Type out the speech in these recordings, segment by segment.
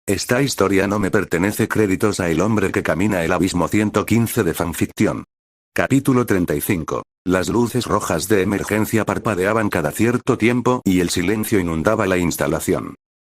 Esta historia no me pertenece. Créditos a El hombre que camina el abismo 115 de fanfiction. Capítulo 35. Las luces rojas de emergencia parpadeaban cada cierto tiempo y el silencio inundaba la instalación.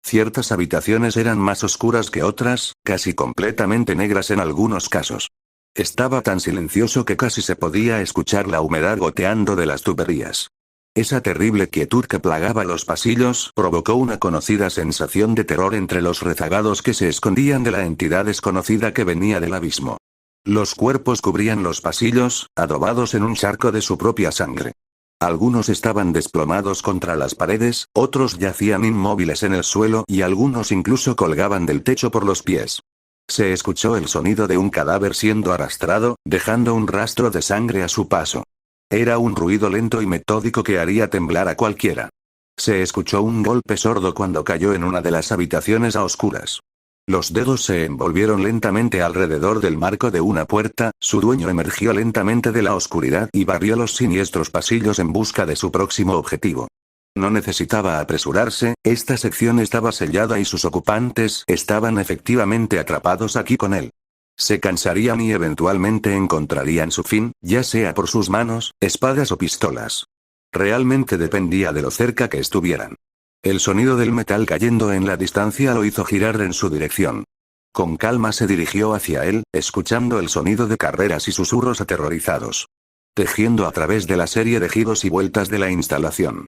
Ciertas habitaciones eran más oscuras que otras, casi completamente negras en algunos casos. Estaba tan silencioso que casi se podía escuchar la humedad goteando de las tuberías. Esa terrible quietud que plagaba los pasillos provocó una conocida sensación de terror entre los rezagados que se escondían de la entidad desconocida que venía del abismo. Los cuerpos cubrían los pasillos, adobados en un charco de su propia sangre. Algunos estaban desplomados contra las paredes, otros yacían inmóviles en el suelo y algunos incluso colgaban del techo por los pies. Se escuchó el sonido de un cadáver siendo arrastrado, dejando un rastro de sangre a su paso. Era un ruido lento y metódico que haría temblar a cualquiera. Se escuchó un golpe sordo cuando cayó en una de las habitaciones a oscuras. Los dedos se envolvieron lentamente alrededor del marco de una puerta, su dueño emergió lentamente de la oscuridad y barrió los siniestros pasillos en busca de su próximo objetivo. No necesitaba apresurarse, esta sección estaba sellada y sus ocupantes estaban efectivamente atrapados aquí con él. Se cansarían y eventualmente encontrarían su fin, ya sea por sus manos, espadas o pistolas. Realmente dependía de lo cerca que estuvieran. El sonido del metal cayendo en la distancia lo hizo girar en su dirección. Con calma se dirigió hacia él, escuchando el sonido de carreras y susurros aterrorizados. Tejiendo a través de la serie de giros y vueltas de la instalación.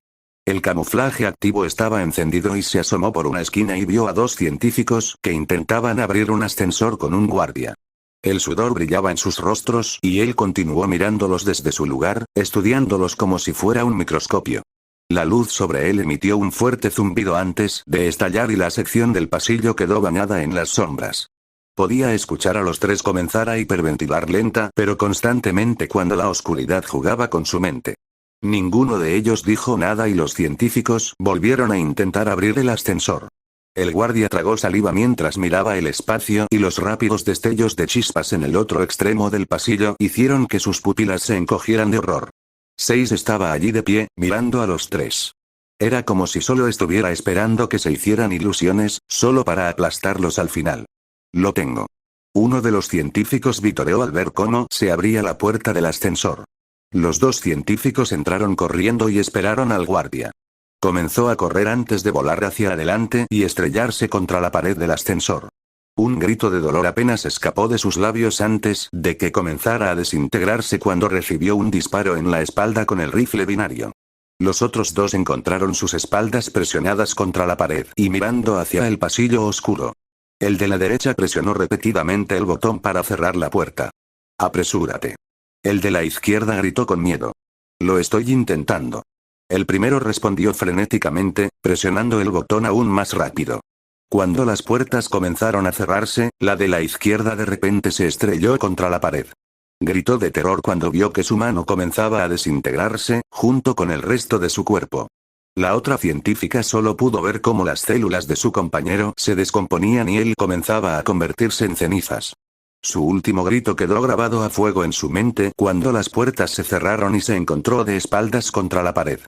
El camuflaje activo estaba encendido y se asomó por una esquina y vio a dos científicos que intentaban abrir un ascensor con un guardia. El sudor brillaba en sus rostros y él continuó mirándolos desde su lugar, estudiándolos como si fuera un microscopio. La luz sobre él emitió un fuerte zumbido antes de estallar y la sección del pasillo quedó bañada en las sombras. Podía escuchar a los tres comenzar a hiperventilar lenta pero constantemente cuando la oscuridad jugaba con su mente. Ninguno de ellos dijo nada y los científicos volvieron a intentar abrir el ascensor. El guardia tragó saliva mientras miraba el espacio y los rápidos destellos de chispas en el otro extremo del pasillo hicieron que sus pupilas se encogieran de horror. Seis estaba allí de pie, mirando a los tres. Era como si solo estuviera esperando que se hicieran ilusiones, solo para aplastarlos al final. Lo tengo. Uno de los científicos vitoreó al ver cómo se abría la puerta del ascensor. Los dos científicos entraron corriendo y esperaron al guardia. Comenzó a correr antes de volar hacia adelante y estrellarse contra la pared del ascensor. Un grito de dolor apenas escapó de sus labios antes de que comenzara a desintegrarse cuando recibió un disparo en la espalda con el rifle binario. Los otros dos encontraron sus espaldas presionadas contra la pared y mirando hacia el pasillo oscuro. El de la derecha presionó repetidamente el botón para cerrar la puerta. «Apresúrate». El de la izquierda gritó con miedo. «Lo estoy intentando». El primero respondió frenéticamente, presionando el botón aún más rápido. Cuando las puertas comenzaron a cerrarse, la de la izquierda de repente se estrelló contra la pared. Gritó de terror cuando vio que su mano comenzaba a desintegrarse, junto con el resto de su cuerpo. La otra científica solo pudo ver cómo las células de su compañero se descomponían y él comenzaba a convertirse en cenizas. Su último grito quedó grabado a fuego en su mente cuando las puertas se cerraron y se encontró de espaldas contra la pared.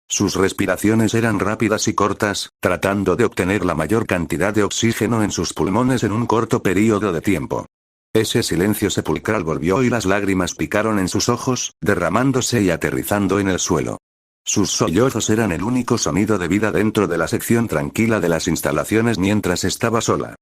Sus respiraciones eran rápidas y cortas, tratando de obtener la mayor cantidad de oxígeno en sus pulmones en un corto período de tiempo. Ese silencio sepulcral volvió y las lágrimas picaron en sus ojos, derramándose y aterrizando en el suelo. Sus sollozos eran el único sonido de vida dentro de la sección tranquila de las instalaciones mientras estaba sola.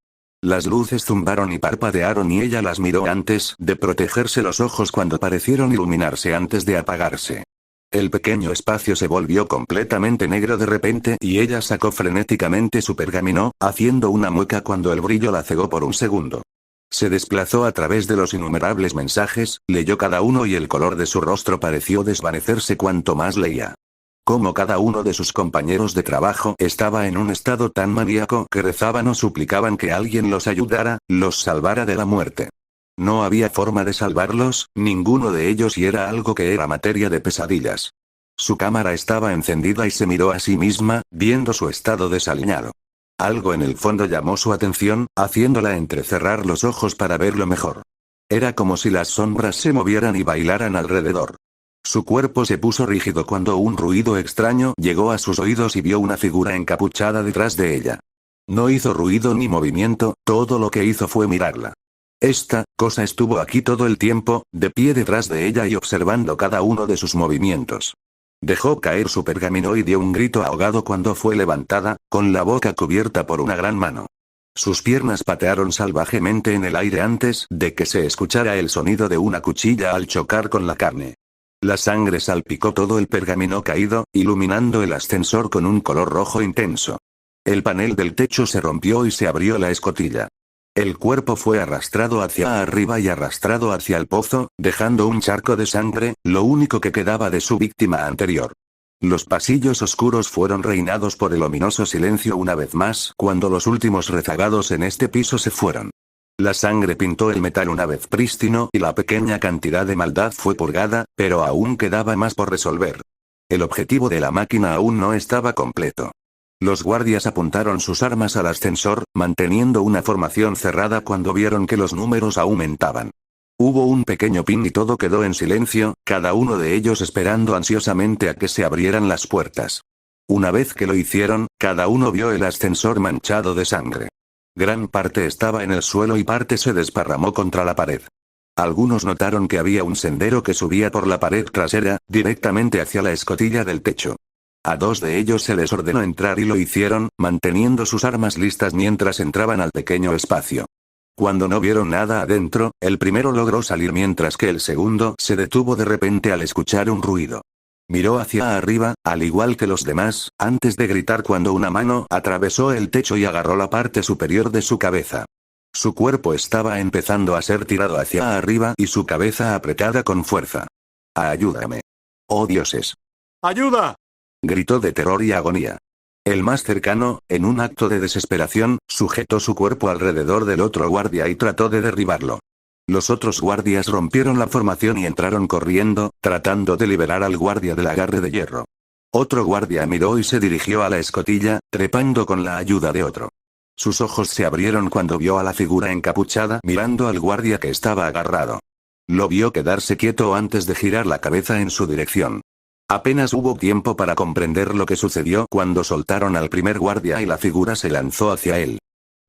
Las luces zumbaron y parpadearon y ella las miró antes de protegerse los ojos cuando parecieron iluminarse antes de apagarse. El pequeño espacio se volvió completamente negro de repente y ella sacó frenéticamente su pergamino, haciendo una mueca cuando el brillo la cegó por un segundo. Se desplazó a través de los innumerables mensajes, leyó cada uno y el color de su rostro pareció desvanecerse cuanto más leía. Como cada uno de sus compañeros de trabajo estaba en un estado tan maníaco que rezaban o suplicaban que alguien los ayudara, los salvara de la muerte. No había forma de salvarlos, ninguno de ellos y era algo que era materia de pesadillas. Su cámara estaba encendida y se miró a sí misma, viendo su estado desaliñado. Algo en el fondo llamó su atención, haciéndola entrecerrar los ojos para verlo mejor. Era como si las sombras se movieran y bailaran alrededor. Su cuerpo se puso rígido cuando un ruido extraño llegó a sus oídos y vio una figura encapuchada detrás de ella. No hizo ruido ni movimiento, todo lo que hizo fue mirarla. Esta cosa estuvo aquí todo el tiempo, de pie detrás de ella y observando cada uno de sus movimientos. Dejó caer su pergamino y dio un grito ahogado cuando fue levantada, con la boca cubierta por una gran mano. Sus piernas patearon salvajemente en el aire antes de que se escuchara el sonido de una cuchilla al chocar con la carne. La sangre salpicó todo el pergamino caído, iluminando el ascensor con un color rojo intenso. El panel del techo se rompió y se abrió la escotilla. El cuerpo fue arrastrado hacia arriba y arrastrado hacia el pozo, dejando un charco de sangre, lo único que quedaba de su víctima anterior. Los pasillos oscuros fueron reinados por el ominoso silencio una vez más cuando los últimos rezagados en este piso se fueron. La sangre pintó el metal una vez prístino y la pequeña cantidad de maldad fue purgada, pero aún quedaba más por resolver. El objetivo de la máquina aún no estaba completo. Los guardias apuntaron sus armas al ascensor, manteniendo una formación cerrada cuando vieron que los números aumentaban. Hubo un pequeño pin y todo quedó en silencio, cada uno de ellos esperando ansiosamente a que se abrieran las puertas. Una vez que lo hicieron, cada uno vio el ascensor manchado de sangre. Gran parte estaba en el suelo y parte se desparramó contra la pared. Algunos notaron que había un sendero que subía por la pared trasera, directamente hacia la escotilla del techo. A dos de ellos se les ordenó entrar y lo hicieron, manteniendo sus armas listas mientras entraban al pequeño espacio. Cuando no vieron nada adentro, el primero logró salir mientras que el segundo se detuvo de repente al escuchar un ruido. Miró hacia arriba, al igual que los demás, antes de gritar cuando una mano atravesó el techo y agarró la parte superior de su cabeza. Su cuerpo estaba empezando a ser tirado hacia arriba y su cabeza apretada con fuerza. ¡Ayúdame! ¡Oh dioses! ¡Ayuda!, gritó de terror y agonía. El más cercano, en un acto de desesperación, sujetó su cuerpo alrededor del otro guardia y trató de derribarlo. Los otros guardias rompieron la formación y entraron corriendo, tratando de liberar al guardia del agarre de hierro. Otro guardia miró y se dirigió a la escotilla, trepando con la ayuda de otro. Sus ojos se abrieron cuando vio a la figura encapuchada mirando al guardia que estaba agarrado. Lo vio quedarse quieto antes de girar la cabeza en su dirección. Apenas hubo tiempo para comprender lo que sucedió cuando soltaron al primer guardia y la figura se lanzó hacia él.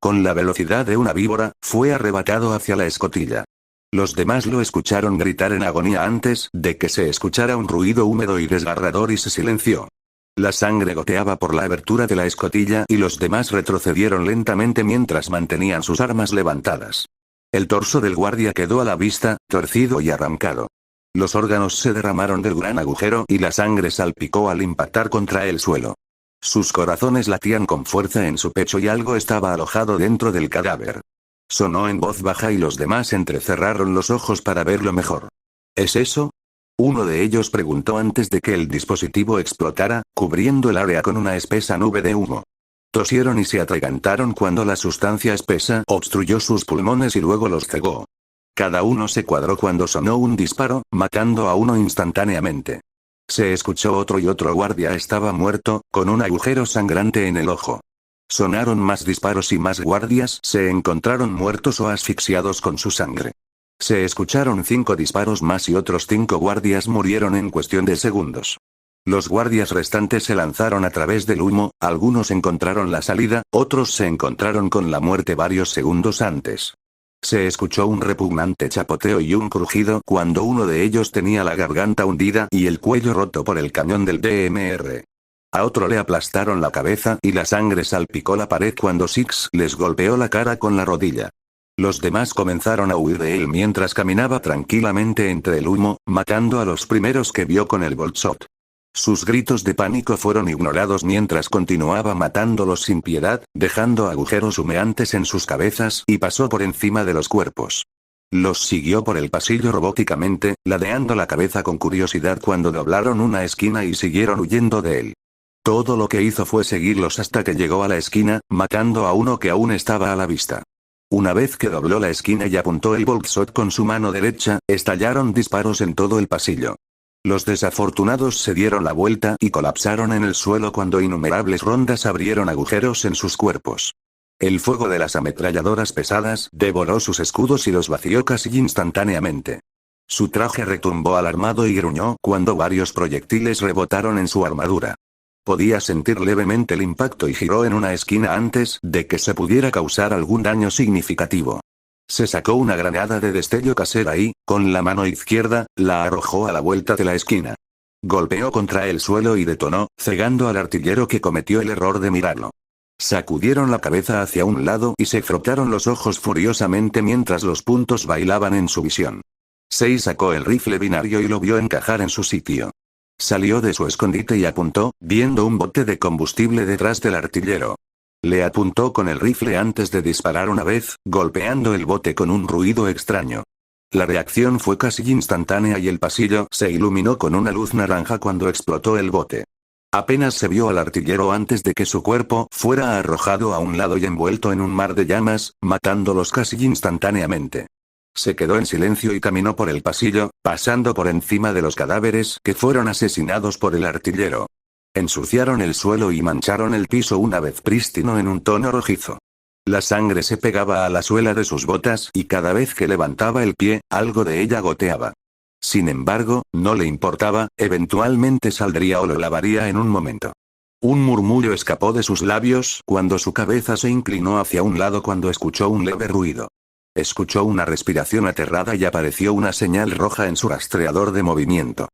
Con la velocidad de una víbora, fue arrebatado hacia la escotilla. Los demás lo escucharon gritar en agonía antes de que se escuchara un ruido húmedo y desgarrador y se silenció. La sangre goteaba por la abertura de la escotilla y los demás retrocedieron lentamente mientras mantenían sus armas levantadas. El torso del guardia quedó a la vista, torcido y arrancado. Los órganos se derramaron del gran agujero y la sangre salpicó al impactar contra el suelo. Sus corazones latían con fuerza en su pecho y algo estaba alojado dentro del cadáver. Sonó en voz baja y los demás entrecerraron los ojos para verlo mejor. ¿Es eso? Uno de ellos preguntó antes de que el dispositivo explotara, cubriendo el área con una espesa nube de humo. Tosieron y se atragantaron cuando la sustancia espesa obstruyó sus pulmones y luego los cegó. Cada uno se cuadró cuando sonó un disparo, matando a uno instantáneamente. Se escuchó otro y otro guardia estaba muerto, con un agujero sangrante en el ojo. Sonaron más disparos y más guardias se encontraron muertos o asfixiados con su sangre. Se escucharon 5 disparos más y otros 5 guardias murieron en cuestión de segundos. Los guardias restantes se lanzaron a través del humo, algunos encontraron la salida, otros se encontraron con la muerte varios segundos antes. Se escuchó un repugnante chapoteo y un crujido cuando uno de ellos tenía la garganta hundida y el cuello roto por el cañón del DMR. A otro le aplastaron la cabeza y la sangre salpicó la pared cuando Six les golpeó la cara con la rodilla. Los demás comenzaron a huir de él mientras caminaba tranquilamente entre el humo, matando a los primeros que vio con el bolt shot. Sus gritos de pánico fueron ignorados mientras continuaba matándolos sin piedad, dejando agujeros humeantes en sus cabezas y pasó por encima de los cuerpos. Los siguió por el pasillo robóticamente, ladeando la cabeza con curiosidad cuando doblaron una esquina y siguieron huyendo de él. Todo lo que hizo fue seguirlos hasta que llegó a la esquina, matando a uno que aún estaba a la vista. Una vez que dobló la esquina y apuntó el bolt shot con su mano derecha, estallaron disparos en todo el pasillo. Los desafortunados se dieron la vuelta y colapsaron en el suelo cuando innumerables rondas abrieron agujeros en sus cuerpos. El fuego de las ametralladoras pesadas devoró sus escudos y los vació casi instantáneamente. Su traje retumbó alarmado y gruñó cuando varios proyectiles rebotaron en su armadura. Podía sentir levemente el impacto y giró en una esquina antes de que se pudiera causar algún daño significativo. Se sacó una granada de destello casera y, con la mano izquierda, la arrojó a la vuelta de la esquina. Golpeó contra el suelo y detonó, cegando al artillero que cometió el error de mirarlo. Sacudieron la cabeza hacia un lado y se frotaron los ojos furiosamente mientras los puntos bailaban en su visión. Sei sacó el rifle binario y lo vio encajar en su sitio. Salió de su escondite y apuntó, viendo un bote de combustible detrás del artillero. Le apuntó con el rifle antes de disparar una vez, golpeando el bote con un ruido extraño. La reacción fue casi instantánea y el pasillo se iluminó con una luz naranja cuando explotó el bote. Apenas se vio al artillero antes de que su cuerpo fuera arrojado a un lado y envuelto en un mar de llamas, matándolos casi instantáneamente. Se quedó en silencio y caminó por el pasillo, pasando por encima de los cadáveres que fueron asesinados por el artillero. Ensuciaron el suelo y mancharon el piso una vez prístino en un tono rojizo. La sangre se pegaba a la suela de sus botas y cada vez que levantaba el pie, algo de ella goteaba. Sin embargo, no le importaba, eventualmente saldría o lo lavaría en un momento. Un murmullo escapó de sus labios cuando su cabeza se inclinó hacia un lado cuando escuchó un leve ruido. Escuchó una respiración aterrada y apareció una señal roja en su rastreador de movimiento.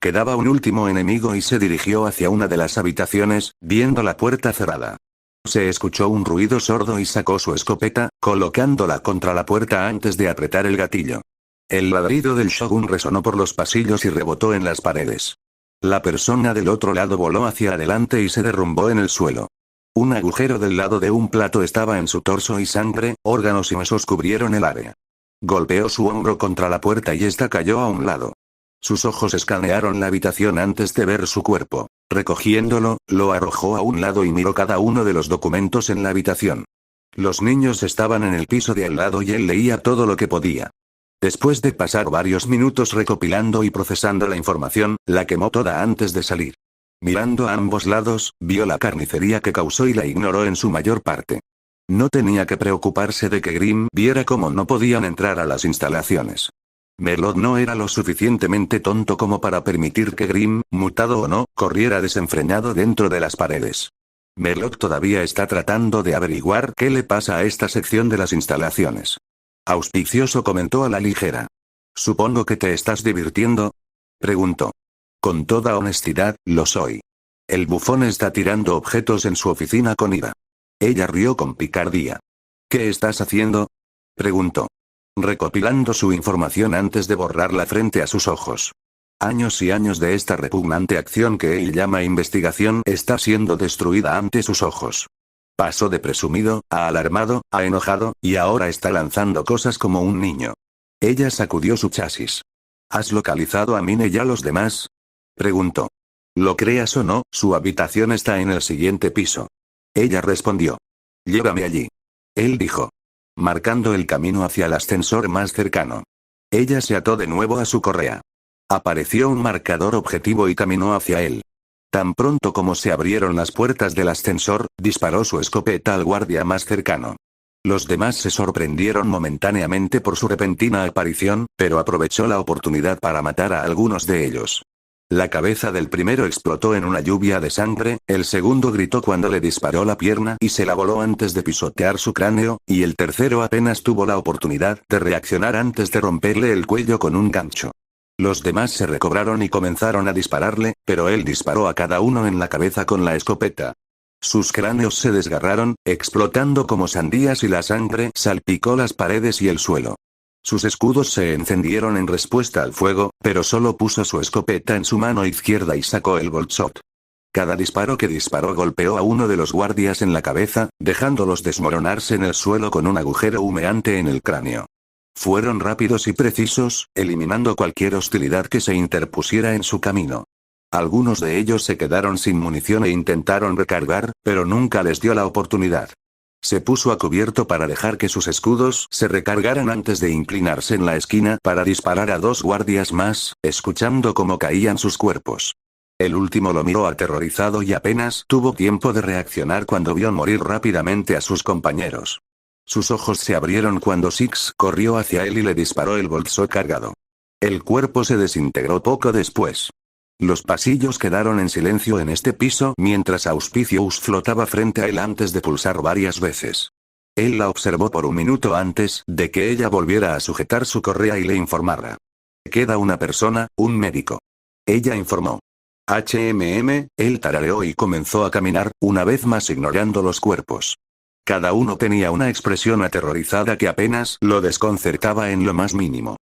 Quedaba un último enemigo y se dirigió hacia una de las habitaciones, viendo la puerta cerrada. Se escuchó un ruido sordo y sacó su escopeta, colocándola contra la puerta antes de apretar el gatillo. El ladrido del shogun resonó por los pasillos y rebotó en las paredes. La persona del otro lado voló hacia adelante y se derrumbó en el suelo. Un agujero del lado de un plato estaba en su torso y sangre, órganos y huesos cubrieron el área. Golpeó su hombro contra la puerta y esta cayó a un lado. Sus ojos escanearon la habitación antes de ver su cuerpo. Recogiéndolo, lo arrojó a un lado y miró cada uno de los documentos en la habitación. Los niños estaban en el piso de al lado y él leía todo lo que podía. Después de pasar varios minutos recopilando y procesando la información, la quemó toda antes de salir. Mirando a ambos lados, vio la carnicería que causó y la ignoró en su mayor parte. No tenía que preocuparse de que Grimm viera cómo no podían entrar a las instalaciones. Merlot no era lo suficientemente tonto como para permitir que Grimm, mutado o no, corriera desenfrenado dentro de las paredes. Merlot todavía está tratando de averiguar qué le pasa a esta sección de las instalaciones. Auspicioso comentó a la ligera. ¿Supongo que te estás divirtiendo? Preguntó. Con toda honestidad, lo soy. El bufón está tirando objetos en su oficina con ira. Ella rió con picardía. ¿Qué estás haciendo? Preguntó. Recopilando su información antes de borrarla frente a sus ojos. Años y años de esta repugnante acción que él llama investigación está siendo destruida ante sus ojos. Pasó de presumido, a alarmado, a enojado, y ahora está lanzando cosas como un niño. Ella sacudió su chasis. ¿Has localizado a Mine y a los demás? Preguntó. Lo creas o no, su habitación está en el siguiente piso. Ella respondió. Llévame allí. Él dijo. Marcando el camino hacia el ascensor más cercano. Ella se ató de nuevo a su correa. Apareció un marcador objetivo y caminó hacia él. Tan pronto como se abrieron las puertas del ascensor, disparó su escopeta al guardia más cercano. Los demás se sorprendieron momentáneamente por su repentina aparición, pero aprovechó la oportunidad para matar a algunos de ellos. La cabeza del primero explotó en una lluvia de sangre, el segundo gritó cuando le disparó la pierna y se la voló antes de pisotear su cráneo, y el tercero apenas tuvo la oportunidad de reaccionar antes de romperle el cuello con un gancho. Los demás se recobraron y comenzaron a dispararle, pero él disparó a cada uno en la cabeza con la escopeta. Sus cráneos se desgarraron, explotando como sandías y la sangre salpicó las paredes y el suelo. Sus escudos se encendieron en respuesta al fuego, pero solo puso su escopeta en su mano izquierda y sacó el boltshot. Cada disparo que disparó golpeó a uno de los guardias en la cabeza, dejándolos desmoronarse en el suelo con un agujero humeante en el cráneo. Fueron rápidos y precisos, eliminando cualquier hostilidad que se interpusiera en su camino. Algunos de ellos se quedaron sin munición e intentaron recargar, pero nunca les dio la oportunidad. Se puso a cubierto para dejar que sus escudos se recargaran antes de inclinarse en la esquina para disparar a dos guardias más, escuchando cómo caían sus cuerpos. El último lo miró aterrorizado y apenas tuvo tiempo de reaccionar cuando vio morir rápidamente a sus compañeros. Sus ojos se abrieron cuando Six corrió hacia él y le disparó el boltshot cargado. El cuerpo se desintegró poco después. Los pasillos quedaron en silencio en este piso mientras Auspicious flotaba frente a él antes de pulsar varias veces. Él la observó por un minuto antes de que ella volviera a sujetar su correa y le informara. Queda una persona, un médico. Ella informó. Él tarareó y comenzó a caminar, una vez más ignorando los cuerpos. Cada uno tenía una expresión aterrorizada que apenas lo desconcertaba en lo más mínimo.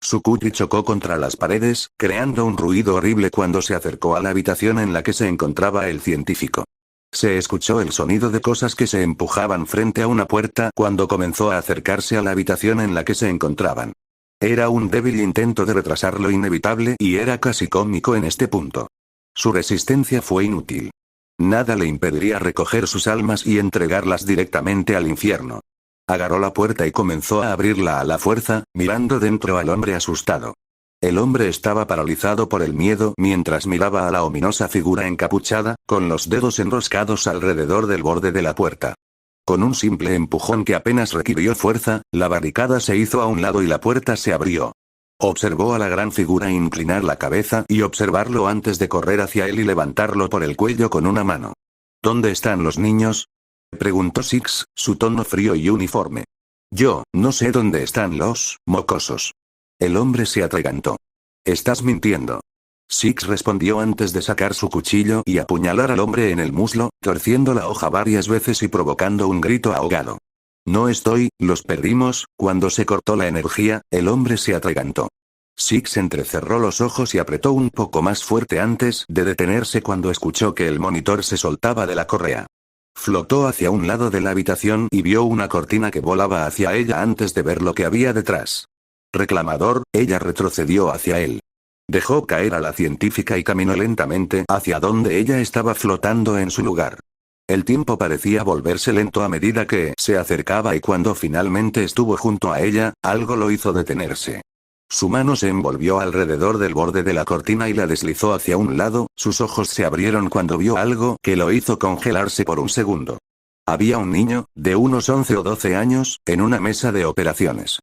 Su cutie chocó contra las paredes, creando un ruido horrible cuando se acercó a la habitación en la que se encontraba el científico. Se escuchó el sonido de cosas que se empujaban frente a una puerta cuando comenzó a acercarse a la habitación en la que se encontraban. Era un débil intento de retrasar lo inevitable y era casi cómico en este punto. Su resistencia fue inútil. Nada le impediría recoger sus almas y entregarlas directamente al infierno. Agarró la puerta y comenzó a abrirla a la fuerza, mirando dentro al hombre asustado. El hombre estaba paralizado por el miedo mientras miraba a la ominosa figura encapuchada, con los dedos enroscados alrededor del borde de la puerta. Con un simple empujón que apenas requirió fuerza, la barricada se hizo a un lado y la puerta se abrió. Observó a la gran figura inclinar la cabeza y observarlo antes de correr hacia él y levantarlo por el cuello con una mano. ¿Dónde están los niños?, preguntó Six, su tono frío y uniforme. Yo, no sé dónde están los mocosos. El hombre se atragantó. Estás mintiendo. Six respondió antes de sacar su cuchillo y apuñalar al hombre en el muslo, torciendo la hoja varias veces y provocando un grito ahogado. No estoy, los perdimos. Cuando se cortó la energía, el hombre se atragantó. Six entrecerró los ojos y apretó un poco más fuerte antes de detenerse cuando escuchó que el monitor se soltaba de la correa. Flotó hacia un lado de la habitación y vio una cortina que volaba hacia ella antes de ver lo que había detrás. Reclamador, ella retrocedió hacia él. Dejó caer a la científica y caminó lentamente hacia donde ella estaba flotando en su lugar. El tiempo parecía volverse lento a medida que se acercaba y cuando finalmente estuvo junto a ella, algo lo hizo detenerse. Su mano se envolvió alrededor del borde de la cortina y la deslizó hacia un lado, sus ojos se abrieron cuando vio algo que lo hizo congelarse por un segundo. Había un niño, de unos 11 o 12 años, en una mesa de operaciones.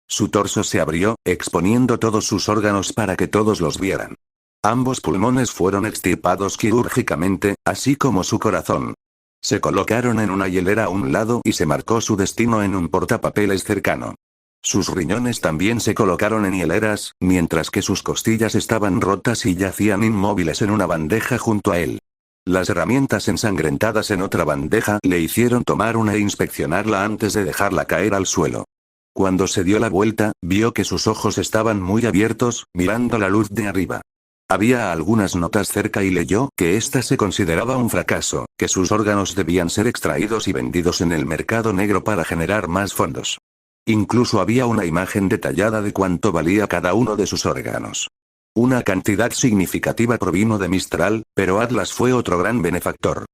Su torso se abrió, exponiendo todos sus órganos para que todos los vieran. Ambos pulmones fueron extirpados quirúrgicamente, así como su corazón. Se colocaron en una hielera a un lado y se marcó su destino en un portapapeles cercano. Sus riñones también se colocaron en hieleras, mientras que sus costillas estaban rotas y yacían inmóviles en una bandeja junto a él. Las herramientas ensangrentadas en otra bandeja le hicieron tomar una e inspeccionarla antes de dejarla caer al suelo. Cuando se dio la vuelta, vio que sus ojos estaban muy abiertos, mirando la luz de arriba. Había algunas notas cerca y leyó que esta se consideraba un fracaso, que sus órganos debían ser extraídos y vendidos en el mercado negro para generar más fondos. Incluso había una imagen detallada de cuánto valía cada uno de sus órganos. Una cantidad significativa provino de Mistral, pero Atlas fue otro gran benefactor.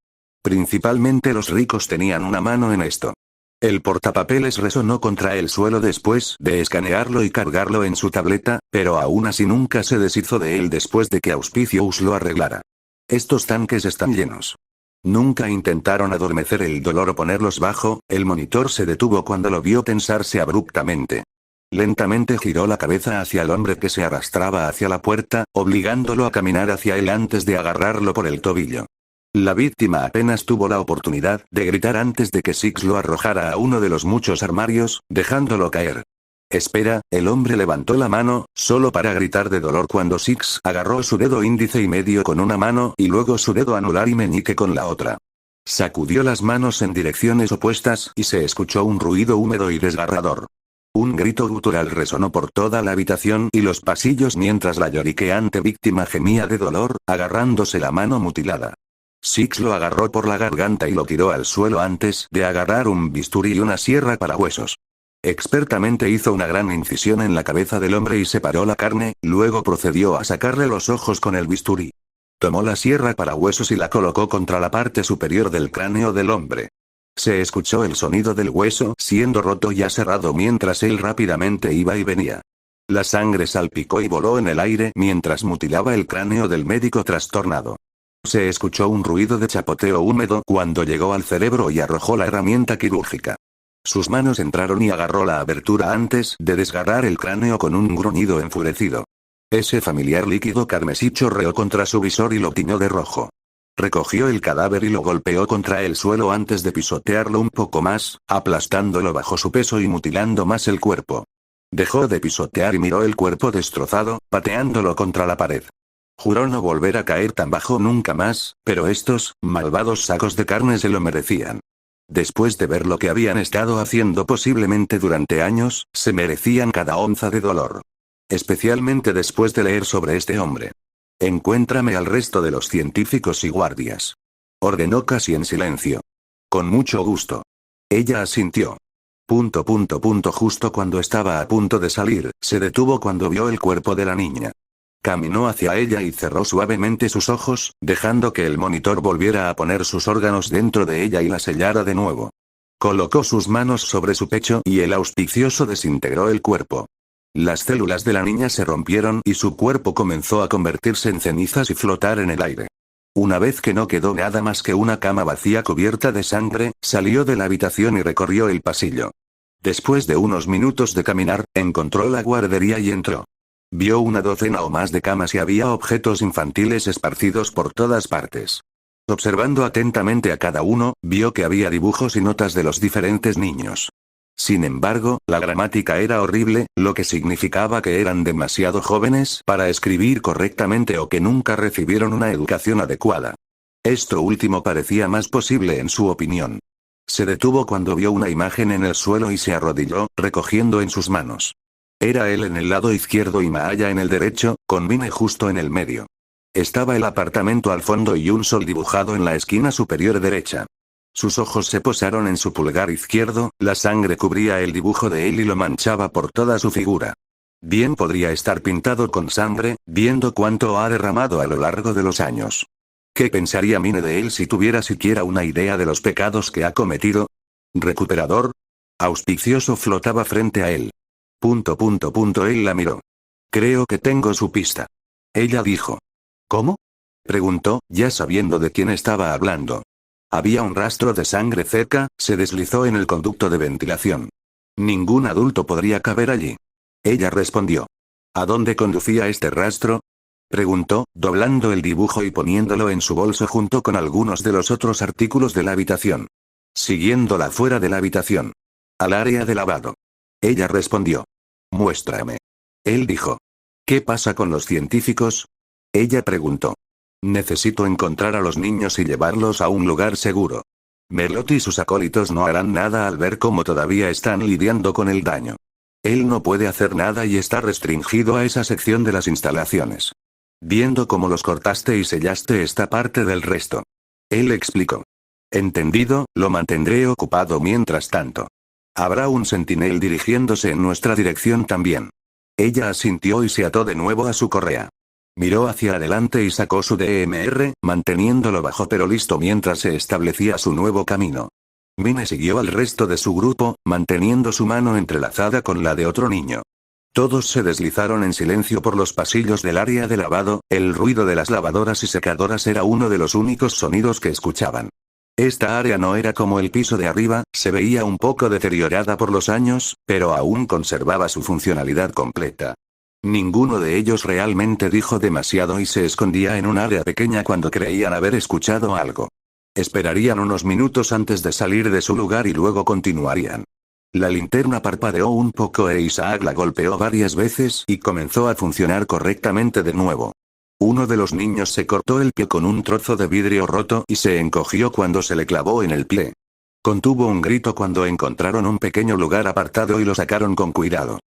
Principalmente los ricos tenían una mano en esto. El portapapeles resonó contra el suelo después de escanearlo y cargarlo en su tableta, pero aún así nunca se deshizo de él después de que Auspicious lo arreglara. Estos tanques están llenos. Nunca intentaron adormecer el dolor o ponerlos bajo. El monitor se detuvo cuando lo vio tensarse abruptamente. Lentamente giró la cabeza hacia el hombre que se arrastraba hacia la puerta, obligándolo a caminar hacia él antes de agarrarlo por el tobillo. La víctima apenas tuvo la oportunidad de gritar antes de que Six lo arrojara a uno de los muchos armarios, dejándolo caer. Espera, el hombre levantó la mano, solo para gritar de dolor cuando Six agarró su dedo índice y medio con una mano y luego su dedo anular y meñique con la otra. Sacudió las manos en direcciones opuestas y se escuchó un ruido húmedo y desgarrador. Un grito gutural resonó por toda la habitación y los pasillos mientras la lloriqueante víctima gemía de dolor, agarrándose la mano mutilada. Six lo agarró por la garganta y lo tiró al suelo antes de agarrar un bisturí y una sierra para huesos. Expertamente hizo una gran incisión en la cabeza del hombre y separó la carne, luego procedió a sacarle los ojos con el bisturí. Tomó la sierra para huesos y la colocó contra la parte superior del cráneo del hombre. Se escuchó el sonido del hueso siendo roto y aserrado mientras él rápidamente iba y venía. La sangre salpicó y voló en el aire mientras mutilaba el cráneo del médico trastornado. Se escuchó un ruido de chapoteo húmedo cuando llegó al cerebro y arrojó la herramienta quirúrgica. Sus manos entraron y agarró la abertura antes de desgarrar el cráneo con un gruñido enfurecido. Ese familiar líquido carmesí chorreó contra su visor y lo tiñó de rojo. Recogió el cadáver y lo golpeó contra el suelo antes de pisotearlo un poco más, aplastándolo bajo su peso y mutilando más el cuerpo. Dejó de pisotear y miró el cuerpo destrozado, pateándolo contra la pared. Juró no volver a caer tan bajo nunca más, pero estos malvados sacos de carne se lo merecían. Después de ver lo que habían estado haciendo posiblemente durante años, se merecían cada onza de dolor. Especialmente después de leer sobre este hombre. Encuéntrame al resto de los científicos y guardias. Ordenó casi en silencio. Con mucho gusto. Ella asintió. Justo cuando estaba a punto de salir, se detuvo cuando vio el cuerpo de la niña. Caminó hacia ella y cerró suavemente sus ojos, dejando que el monitor volviera a poner sus órganos dentro de ella y la sellara de nuevo. Colocó sus manos sobre su pecho y el auspicioso desintegró el cuerpo. Las células de la niña se rompieron y su cuerpo comenzó a convertirse en cenizas y flotar en el aire. Una vez que no quedó nada más que una cama vacía cubierta de sangre, salió de la habitación y recorrió el pasillo. Después de unos minutos de caminar, encontró la guardería y entró. Vio una docena o más de camas y había objetos infantiles esparcidos por todas partes. Observando atentamente a cada uno, vio que había dibujos y notas de los diferentes niños. Sin embargo, la gramática era horrible, lo que significaba que eran demasiado jóvenes para escribir correctamente o que nunca recibieron una educación adecuada. Esto último parecía más posible en su opinión. Se detuvo cuando vio una imagen en el suelo y se arrodilló, recogiendo en sus manos. Era él en el lado izquierdo y Maaya en el derecho, con Mine justo en el medio. Estaba el apartamento al fondo y un sol dibujado en la esquina superior derecha. Sus ojos se posaron en su pulgar izquierdo, la sangre cubría el dibujo de él y lo manchaba por toda su figura. Bien podría estar pintado con sangre, viendo cuánto ha derramado a lo largo de los años. ¿Qué pensaría Mine de él si tuviera siquiera una idea de los pecados que ha cometido? ¿Recuperador? Auspicioso flotaba frente a él. Él la miró. Creo que tengo su pista. Ella dijo. ¿Cómo? Preguntó, ya sabiendo de quién estaba hablando. Había un rastro de sangre cerca, se deslizó en el conducto de ventilación. Ningún adulto podría caber allí. Ella respondió. ¿A dónde conducía este rastro? Preguntó, doblando el dibujo y poniéndolo en su bolso junto con algunos de los otros artículos de la habitación. Siguiéndola fuera de la habitación. Al área de lavado. Ella respondió. Muéstrame. Él dijo. ¿Qué pasa con los científicos? Ella preguntó. Necesito encontrar a los niños y llevarlos a un lugar seguro. Merlot y sus acólitos no harán nada al ver cómo todavía están lidiando con el daño. Él no puede hacer nada y está restringido a esa sección de las instalaciones. Viendo cómo los cortaste y sellaste esta parte del resto. Él explicó. Entendido, lo mantendré ocupado mientras tanto. Habrá un sentinel dirigiéndose en nuestra dirección también. Ella asintió y se ató de nuevo a su correa. Miró hacia adelante y sacó su DMR, manteniéndolo bajo pero listo mientras se establecía su nuevo camino. Mine siguió al resto de su grupo, manteniendo su mano entrelazada con la de otro niño. Todos se deslizaron en silencio por los pasillos del área de lavado, el ruido de las lavadoras y secadoras era uno de los únicos sonidos que escuchaban. Esta área no era como el piso de arriba, se veía un poco deteriorada por los años, pero aún conservaba su funcionalidad completa. Ninguno de ellos realmente dijo demasiado y se escondía en un área pequeña cuando creían haber escuchado algo. Esperarían unos minutos antes de salir de su lugar y luego continuarían. La linterna parpadeó un poco e Isaac la golpeó varias veces y comenzó a funcionar correctamente de nuevo. Uno de los niños se cortó el pie con un trozo de vidrio roto y se encogió cuando se le clavó en el pie. Contuvo un grito cuando encontraron un pequeño lugar apartado y lo sacaron con cuidado.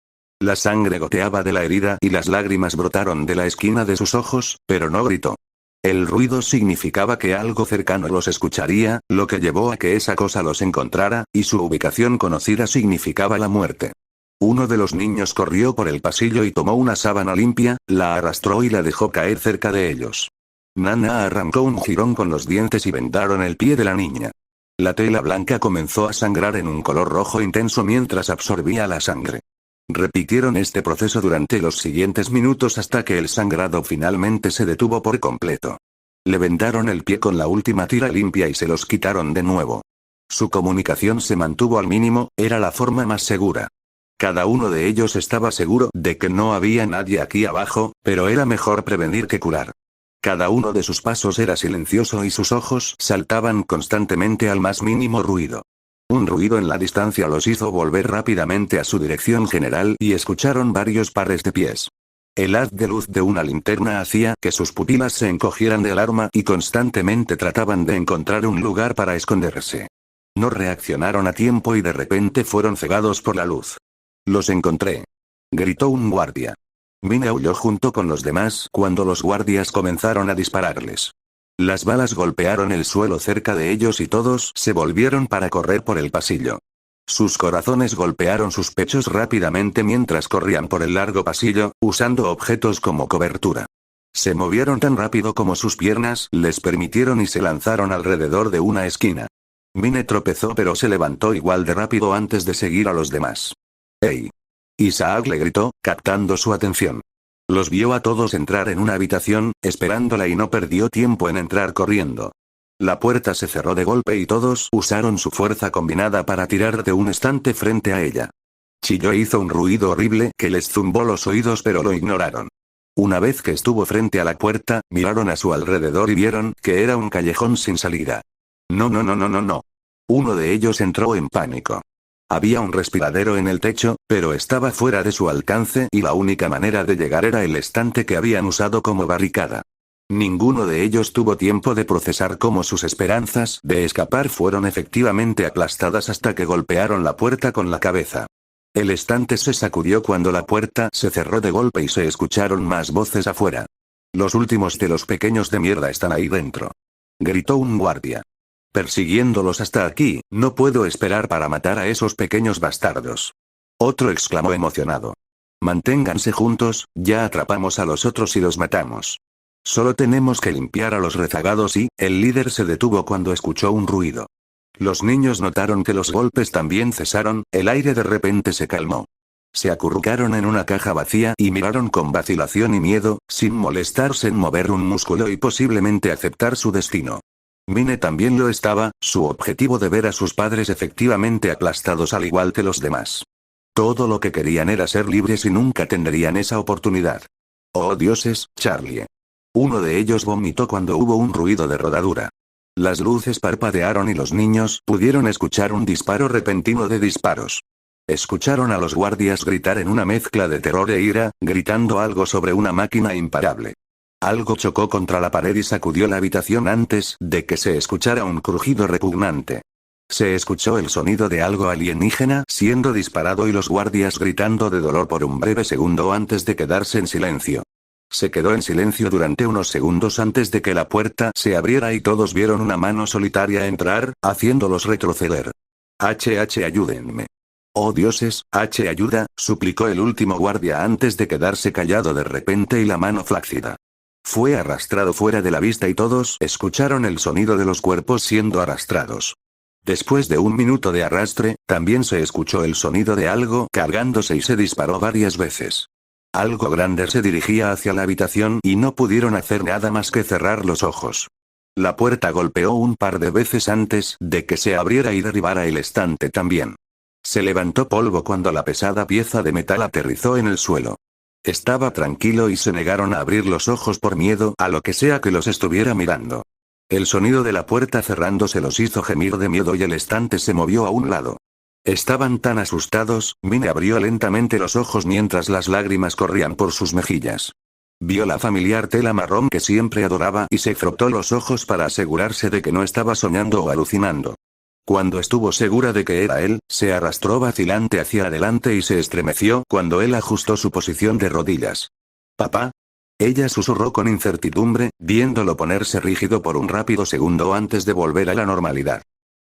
La sangre goteaba de la herida y las lágrimas brotaron de la esquina de sus ojos, pero no gritó. El ruido significaba que algo cercano los escucharía, lo que llevó a que esa cosa los encontrara, y su ubicación conocida significaba la muerte. Uno de los niños corrió por el pasillo y tomó una sábana limpia, la arrastró y la dejó caer cerca de ellos. Nana arrancó un jirón con los dientes y vendaron el pie de la niña. La tela blanca comenzó a sangrar en un color rojo intenso mientras absorbía la sangre. Repitieron este proceso durante los siguientes minutos hasta que el sangrado finalmente se detuvo por completo. Le vendaron el pie con la última tira limpia y se los quitaron de nuevo. Su comunicación se mantuvo al mínimo, era la forma más segura. Cada uno de ellos estaba seguro de que no había nadie aquí abajo, pero era mejor prevenir que curar. Cada uno de sus pasos era silencioso y sus ojos saltaban constantemente al más mínimo ruido. Un ruido en la distancia los hizo volver rápidamente a su dirección general y escucharon varios pares de pies. El haz de luz de una linterna hacía que sus pupilas se encogieran de alarma y constantemente trataban de encontrar un lugar para esconderse. No reaccionaron a tiempo y de repente fueron cegados por la luz. «Los encontré», gritó un guardia. Mine aulló junto con los demás cuando los guardias comenzaron a dispararles. Las balas golpearon el suelo cerca de ellos y todos se volvieron para correr por el pasillo. Sus corazones golpearon sus pechos rápidamente mientras corrían por el largo pasillo, usando objetos como cobertura. Se movieron tan rápido como sus piernas les permitieron y se lanzaron alrededor de una esquina. Mine tropezó pero se levantó igual de rápido antes de seguir a los demás. «¡Hey!», Isaac le gritó, captando su atención. Los vio a todos entrar en una habitación, esperándola y no perdió tiempo en entrar corriendo. La puerta se cerró de golpe y todos usaron su fuerza combinada para tirar de un estante frente a ella. Chilló e hizo un ruido horrible que les zumbó los oídos pero lo ignoraron. Una vez que estuvo frente a la puerta, miraron a su alrededor y vieron que era un callejón sin salida. No. Uno de ellos entró en pánico. Había un respiradero en el techo, pero estaba fuera de su alcance y la única manera de llegar era el estante que habían usado como barricada. Ninguno de ellos tuvo tiempo de procesar cómo sus esperanzas de escapar fueron efectivamente aplastadas hasta que golpearon la puerta con la cabeza. El estante se sacudió cuando la puerta se cerró de golpe y se escucharon más voces afuera. «Los últimos de los pequeños de mierda están ahí dentro», gritó un guardia. «Persiguiéndolos hasta aquí, no puedo esperar para matar a esos pequeños bastardos». Otro exclamó emocionado. «Manténganse juntos, ya atrapamos a los otros y los matamos. Solo tenemos que limpiar a los rezagados» y, el líder se detuvo cuando escuchó un ruido. Los niños notaron que los golpes también cesaron, el aire de repente se calmó. Se acurrucaron en una caja vacía y miraron con vacilación y miedo, sin molestarse en mover un músculo y posiblemente aceptar su destino. Mine también lo estaba, su objetivo de ver a sus padres efectivamente aplastados al igual que los demás. Todo lo que querían era ser libres y nunca tendrían esa oportunidad. «Oh dioses, Charlie». Uno de ellos vomitó cuando hubo un ruido de rodadura. Las luces parpadearon y los niños pudieron escuchar un disparo repentino de disparos. Escucharon a los guardias gritar en una mezcla de terror e ira, gritando algo sobre una máquina imparable. Algo chocó contra la pared y sacudió la habitación antes de que se escuchara un crujido repugnante. Se escuchó el sonido de algo alienígena siendo disparado y los guardias gritando de dolor por un breve segundo antes de quedarse en silencio. Se quedó en silencio durante unos segundos antes de que la puerta se abriera y todos vieron una mano solitaria entrar, haciéndolos retroceder. Ayúdenme. «Oh dioses, ayuda», suplicó el último guardia antes de quedarse callado de repente y la mano flácida. Fue arrastrado fuera de la vista y todos escucharon el sonido de los cuerpos siendo arrastrados. Después de un minuto de arrastre, también se escuchó el sonido de algo cargándose y se disparó varias veces. Algo grande se dirigía hacia la habitación y no pudieron hacer nada más que cerrar los ojos. La puerta golpeó un par de veces antes de que se abriera y derribara el estante también. Se levantó polvo cuando la pesada pieza de metal aterrizó en el suelo. Estaba tranquilo y se negaron a abrir los ojos por miedo a lo que sea que los estuviera mirando. El sonido de la puerta cerrándose los hizo gemir de miedo y el estante se movió a un lado. Estaban tan asustados, Mine abrió lentamente los ojos mientras las lágrimas corrían por sus mejillas. Vio la familiar tela marrón que siempre adoraba y se frotó los ojos para asegurarse de que no estaba soñando o alucinando. Cuando estuvo segura de que era él, se arrastró vacilante hacia adelante y se estremeció cuando él ajustó su posición de rodillas. «¿Papá?», ella susurró con incertidumbre, viéndolo ponerse rígido por un rápido segundo antes de volver a la normalidad.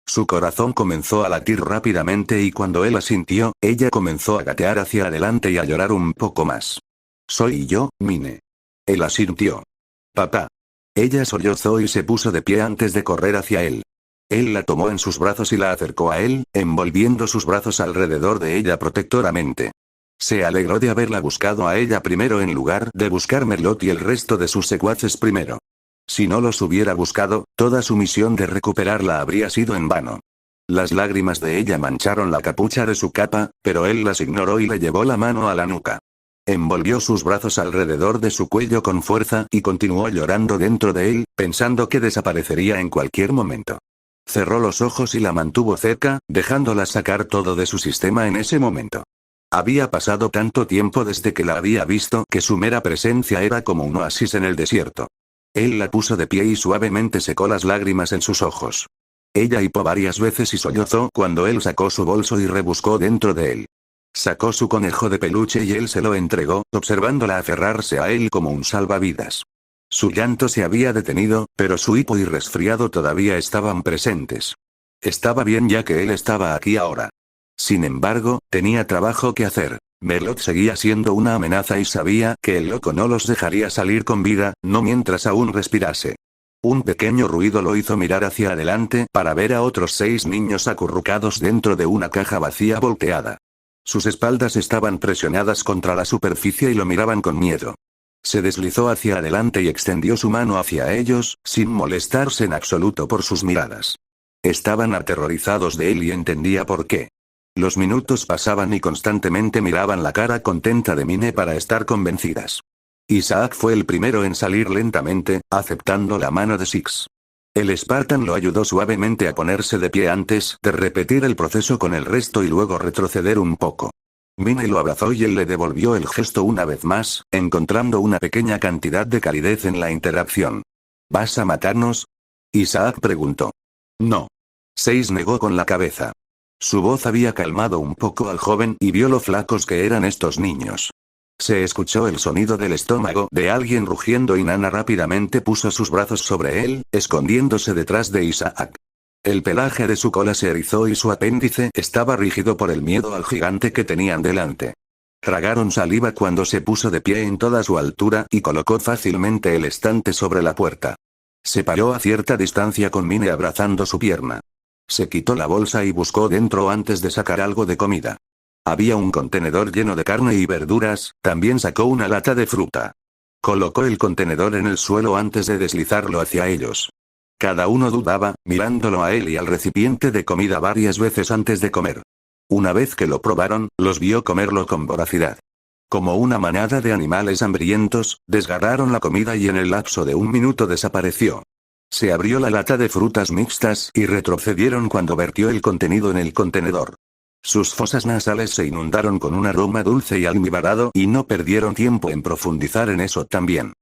Su corazón comenzó a latir rápidamente y cuando él asintió, ella comenzó a gatear hacia adelante y a llorar un poco más. «Soy yo, Mine». Él asintió. «Papá». Ella sollozó y se puso de pie antes de correr hacia él. Él la tomó en sus brazos y la acercó a él, envolviendo sus brazos alrededor de ella protectoramente. Se alegró de haberla buscado a ella primero en lugar de buscar Merlot y el resto de sus secuaces primero. Si no los hubiera buscado, toda su misión de recuperarla habría sido en vano. Las lágrimas de ella mancharon la capucha de su capa, pero él las ignoró y le llevó la mano a la nuca. Envolvió sus brazos alrededor de su cuello con fuerza y continuó llorando dentro de él, pensando que desaparecería en cualquier momento. Cerró los ojos y la mantuvo cerca, dejándola sacar todo de su sistema en ese momento. Había pasado tanto tiempo desde que la había visto que su mera presencia era como un oasis en el desierto. Él la puso de pie y suavemente secó las lágrimas en sus ojos. Ella hipó varias veces y sollozó cuando él sacó su bolso y rebuscó dentro de él. Sacó su conejo de peluche y él se lo entregó, observándola aferrarse a él como un salvavidas. Su llanto se había detenido, pero su hipo y resfriado todavía estaban presentes. Estaba bien ya que él estaba aquí ahora. Sin embargo, tenía trabajo que hacer. Merlot seguía siendo una amenaza y sabía que el loco no los dejaría salir con vida, no mientras aún respirase. Un pequeño ruido lo hizo mirar hacia adelante para ver a otros 6 niños acurrucados dentro de una caja vacía volteada. Sus espaldas estaban presionadas contra la superficie y lo miraban con miedo. Se deslizó hacia adelante y extendió su mano hacia ellos, sin molestarse en absoluto por sus miradas. Estaban aterrorizados de él y entendía por qué. Los minutos pasaban y constantemente miraban la cara contenta de Mine para estar convencidas. Isaac fue el primero en salir lentamente, aceptando la mano de Six. El Spartan lo ayudó suavemente a ponerse de pie antes de repetir el proceso con el resto y luego retroceder un poco. Mine lo abrazó y él le devolvió el gesto una vez más, encontrando una pequeña cantidad de calidez en la interacción. ¿Vas a matarnos? Isaac preguntó. No. Six negó con la cabeza. Su voz había calmado un poco al joven y vio lo flacos que eran estos niños. Se escuchó el sonido del estómago de alguien rugiendo y Nana rápidamente puso sus brazos sobre él, escondiéndose detrás de Isaac. El pelaje de su cola se erizó y su apéndice estaba rígido por el miedo al gigante que tenían delante. Tragaron saliva cuando se puso de pie en toda su altura y colocó fácilmente el estante sobre la puerta. Se paró a cierta distancia con Mine abrazando su pierna. Se quitó la bolsa y buscó dentro antes de sacar algo de comida. Había un contenedor lleno de carne y verduras, también sacó una lata de fruta. Colocó el contenedor en el suelo antes de deslizarlo hacia ellos. Cada uno dudaba, mirándolo a él y al recipiente de comida varias veces antes de comer. Una vez que lo probaron, los vio comerlo con voracidad. Como una manada de animales hambrientos, desgarraron la comida y en el lapso de 1 minuto desapareció. Se abrió la lata de frutas mixtas y retrocedieron cuando vertió el contenido en el contenedor. Sus fosas nasales se inundaron con un aroma dulce y almibarado y no perdieron tiempo en profundizar en eso también.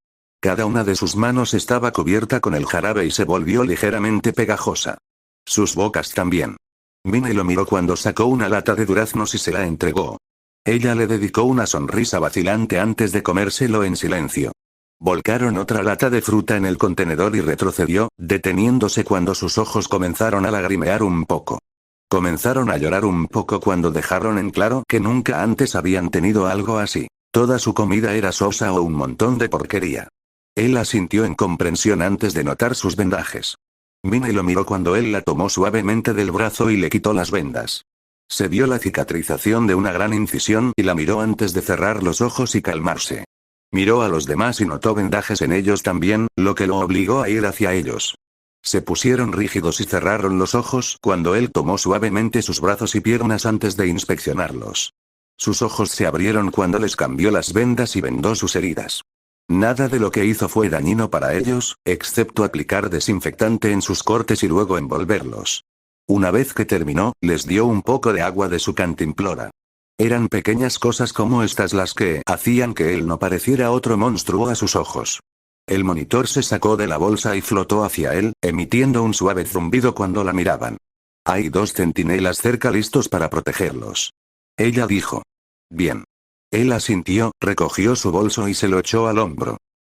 Cada una de sus manos estaba cubierta con el jarabe y se volvió ligeramente pegajosa. Sus bocas también. Mine lo miró cuando sacó una lata de duraznos y se la entregó. Ella le dedicó una sonrisa vacilante antes de comérselo en silencio. Volcaron otra lata de fruta en el contenedor y retrocedió, deteniéndose cuando sus ojos comenzaron a lagrimear un poco. Comenzaron a llorar un poco cuando dejaron en claro que nunca antes habían tenido algo así. Toda su comida era sosa o un montón de porquería. Él asintió en comprensión antes de notar sus vendajes. Mine lo miró cuando él la tomó suavemente del brazo y le quitó las vendas. Se vio la cicatrización de una gran incisión y la miró antes de cerrar los ojos y calmarse. Miró a los demás y notó vendajes en ellos también, lo que lo obligó a ir hacia ellos. Se pusieron rígidos y cerraron los ojos cuando él tomó suavemente sus brazos y piernas antes de inspeccionarlos. Sus ojos se abrieron cuando les cambió las vendas y vendó sus heridas. Nada de lo que hizo fue dañino para ellos, excepto aplicar desinfectante en sus cortes y luego envolverlos. Una vez que terminó, les dio un poco de agua de su cantimplora. Eran pequeñas cosas como estas las que hacían que él no pareciera otro monstruo a sus ojos. El monitor se sacó de la bolsa y flotó hacia él, emitiendo un suave zumbido cuando la miraban. Hay 2 centinelas cerca listos para protegerlos. Ella dijo. Bien. Él asintió, recogió su bolso y se lo echó al hombro.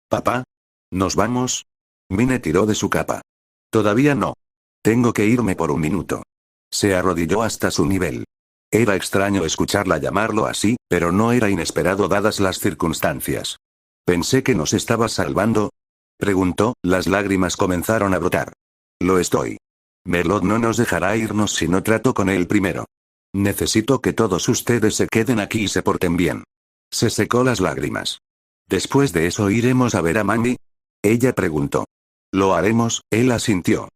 ¿Papá? ¿Nos vamos? Mine tiró de su capa. Todavía no. Tengo que irme por 1 minuto. Se arrodilló hasta su nivel. Era extraño escucharla llamarlo así, pero no era inesperado dadas las circunstancias. Pensé que nos estabas salvando. Preguntó, las lágrimas comenzaron a brotar. Lo estoy. Merlot no nos dejará irnos si no trato con él primero. Necesito que todos ustedes se queden aquí y se porten bien. Se secó las lágrimas. Después de eso iremos a ver a Mandy. Ella preguntó. Lo haremos, él asintió.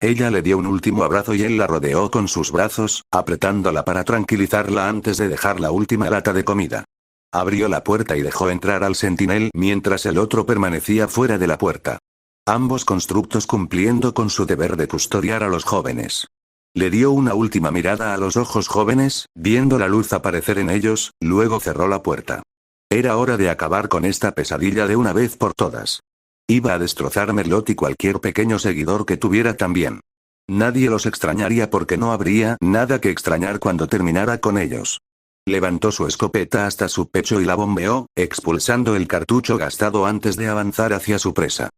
Ella le dio un último abrazo y él la rodeó con sus brazos, apretándola para tranquilizarla antes de dejar la última lata de comida. Abrió la puerta y dejó entrar al sentinel mientras el otro permanecía fuera de la puerta. Ambos constructos cumpliendo con su deber de custodiar a los jóvenes. Le dio una última mirada a los ojos jóvenes, viendo la luz aparecer en ellos, luego cerró la puerta. Era hora de acabar con esta pesadilla de una vez por todas. Iba a destrozar Merlot y cualquier pequeño seguidor que tuviera también. Nadie los extrañaría porque no habría nada que extrañar cuando terminara con ellos. Levantó su escopeta hasta su pecho y la bombeó, expulsando el cartucho gastado antes de avanzar hacia su presa.